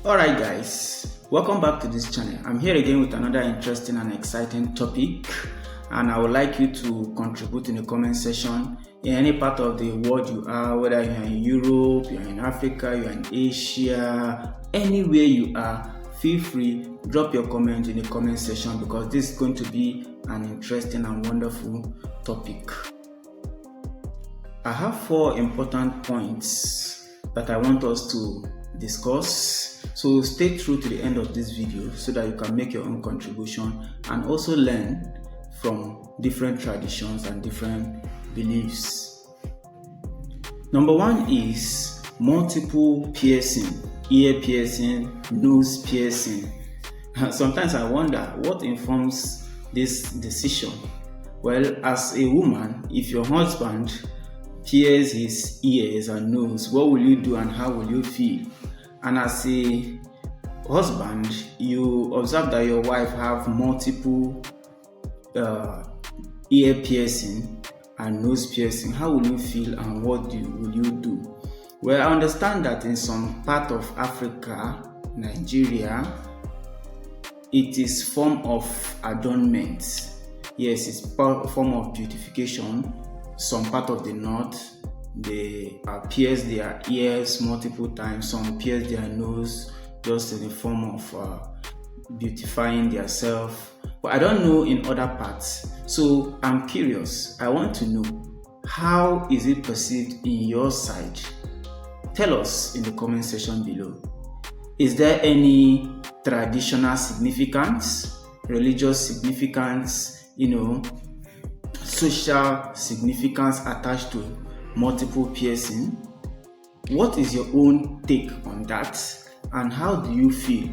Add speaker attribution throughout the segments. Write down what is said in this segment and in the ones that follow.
Speaker 1: Alright guys, welcome back to this channel. I'm here again with another interesting and exciting topic, and I would like you to contribute in the comment section in any part of the world you are, whether you're in Europe, you're in Africa, you're in Asia, anywhere you are. Feel free, drop your comment in the comment section because this is going to be an interesting and wonderful topic. I have 4 important points that I want us to discuss, so stay true to the end of this video so that you can make your own contribution and also learn from different traditions and different beliefs. Number 1 is multiple piercing, ear piercing, nose piercing. Sometimes I wonder what informs this decision. Well, as a woman, if your husband pierce his ears and nose, what will you do and how will you feel? And as a husband, you observe that your wife have multiple ear piercing and nose piercing. How will you feel and what will you do? Well, I understand that in some part of Africa, Nigeria, it is form of adornment. Yes, it's form of beautification. Some part of the north, they pierce their ears multiple times. Some pierce their nose just in the form of beautifying themselves. But I don't know in other parts. So I'm curious. I want to know, how is it perceived in your side? Tell us in the comment section below. Is there any traditional significance, religious significance, social significance attached to multiple piercing? What is your own take on that, and how do you feel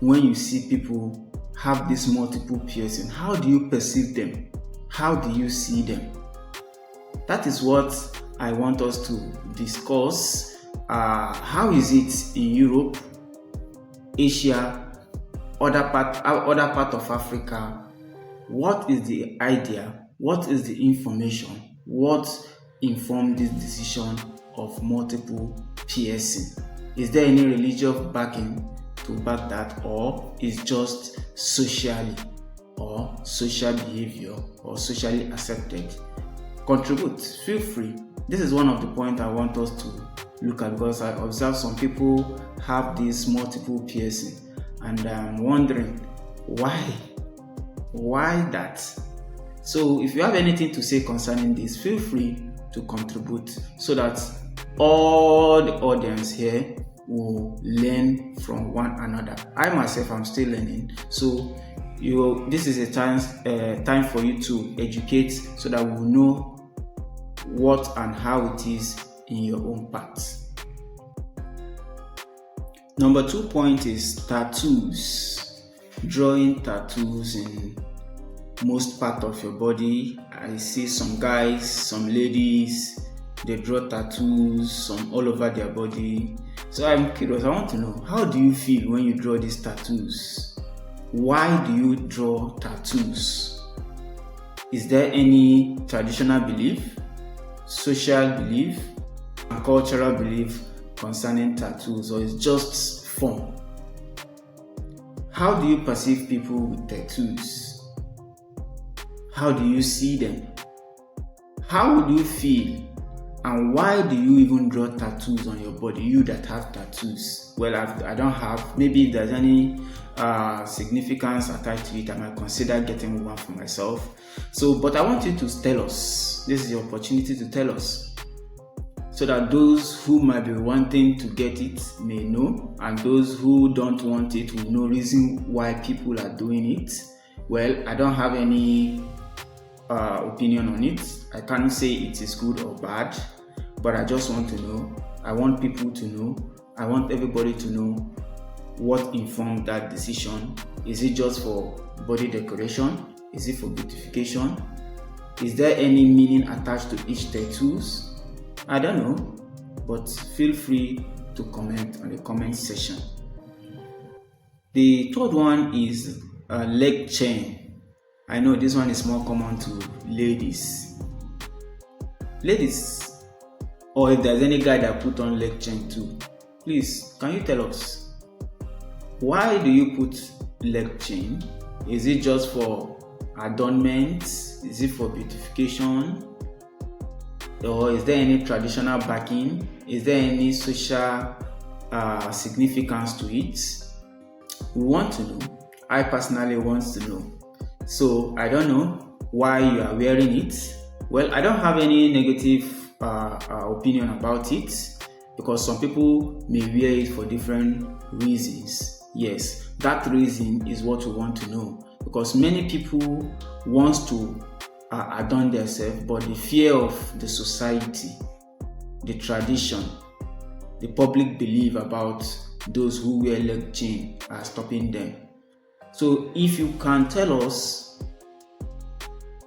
Speaker 1: when you see people have this multiple piercing? How do you perceive them? How do you see them? That is what I want us to discuss. How is it in Europe, Asia, other part of Africa? What is the idea? What is the information? What informed this decision of multiple piercing? Is there any religious backing to back that, or is just socially or social behavior or socially accepted? Contribute, feel free. This is one of the points I want us to look at because I observe some people have this multiple piercing and I'm wondering why that. So if you have anything to say concerning this, feel free to contribute so that all the audience here will learn from one another. I myself am still learning, so this is a time for you to educate so that we will know what and how it is in your own parts. Number 2 point is tattoos. Drawing tattoos in most part of your body. I see some guys, some ladies, they draw tattoos, some all over their body. So I'm curious, I want to know, how do you feel when you draw these tattoos? Why do you draw tattoos? Is there any traditional belief, social belief, and cultural belief concerning tattoos, or is just fun? How do you perceive people with tattoos? How do you see them? How would you feel? And why do you even draw tattoos on your body, you that have tattoos? Well, I don't have. Maybe if there's any significance attached to it, I might consider getting one for myself. But I want you to tell us. This is your opportunity to tell us, so that those who might be wanting to get it may know, and those who don't want it will know reason why people are doing it. Well, I don't have any opinion on it. I can't say it is good or bad, but I just want to know. I want people to know. I want everybody to know what informed that decision. Is it just for body decoration? Is it for beautification? Is there any meaning attached to each tattoos? I don't know, but feel free to comment on the comment section. The third one is a leg chain. I know this one is more common to ladies. Or if there's any guy that put on leg chain too, please, can you tell us? Why do you put leg chain? Is it just for adornment? Is it for beautification? Or is there any traditional backing? Is there any social significance to it? We want to know. I personally want to know. So I don't know why you are wearing it. Well, I don't have any negative opinion about it, because some people may wear it for different reasons. Yes, that reason is what we want to know, because many people want to adorn themselves, but the fear of the society, the tradition, the public belief about those who wear leg chain are stopping them. So if you can tell us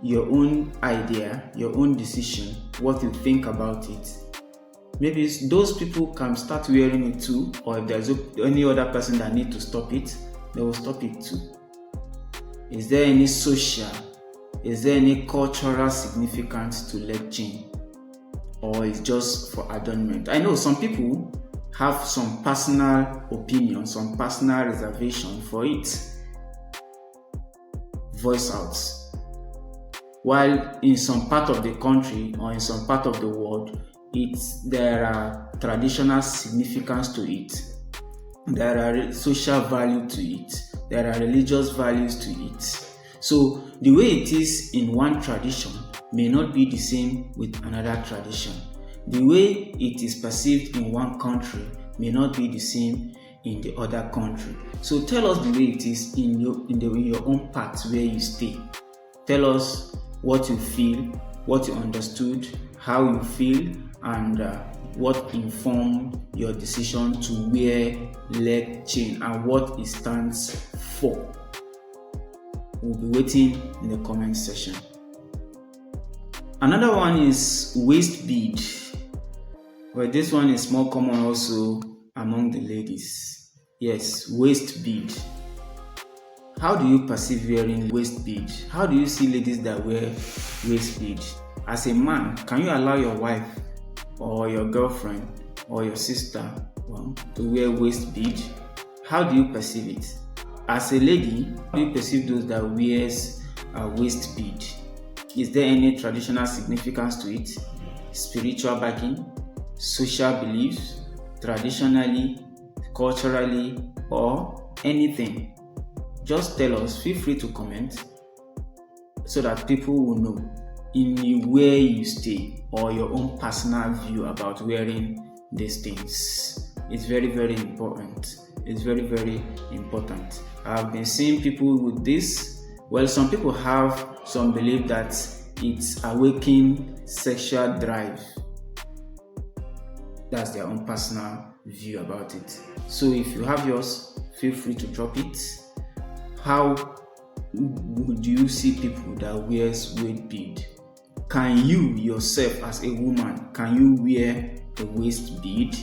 Speaker 1: your own idea, your own decision, what you think about it, maybe those people can start wearing it too, or if there's any other person that need to stop it, they will stop it too. Is there any social, is there any cultural significance to leg chain, or it's just for adornment? I know some people have some personal opinion, some personal reservation for it. Voice out. While in some part of the country or in some part of the world, there are traditional significance to it, there are social value to it, there are religious values to it. So the way it is in one tradition may not be the same with another tradition. The way it is perceived in one country may not be the same in the other country. So tell us the way it is in your own part where you stay. Tell us what you feel, what you understood, how you feel, and what informed your decision to wear leg chain and what it stands for. We'll be waiting in the comment section. Another one is waist bead. Well, this one is more common also among the ladies. Yes, waist bead. How do you perceive wearing waist bead? How do you see ladies that wear waist bead? As a man, can you allow your wife or your girlfriend or your sister to wear waist bead? How do you perceive it? As a lady, how do you perceive those that wears a waist bead? Is there any traditional significance to it? Spiritual backing, social beliefs, traditionally, culturally, or anything? Just tell us. Feel free to comment so that people will know in where you stay or your own personal view about wearing these things. It's very, very important. It's very, very important. I've been seeing people with this. Well, some people have some belief that it's awakening sexual drive. That's their own personal view about it. So if you have yours, feel free to drop it. How do you see people that wears waist bead? Can you yourself as a woman, can you wear a waist bead?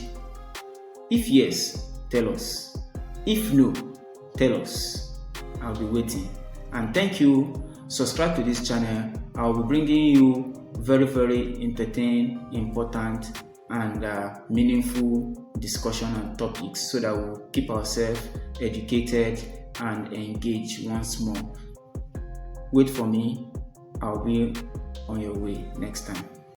Speaker 1: If yes, tell us. If no, tell us. I'll be waiting. And thank you. Subscribe to this channel. I'll be bringing you very, very entertaining, important, and meaningful discussion on topics so that we'll keep ourselves educated and engaged once more. Wait for me. I'll be on your way next time.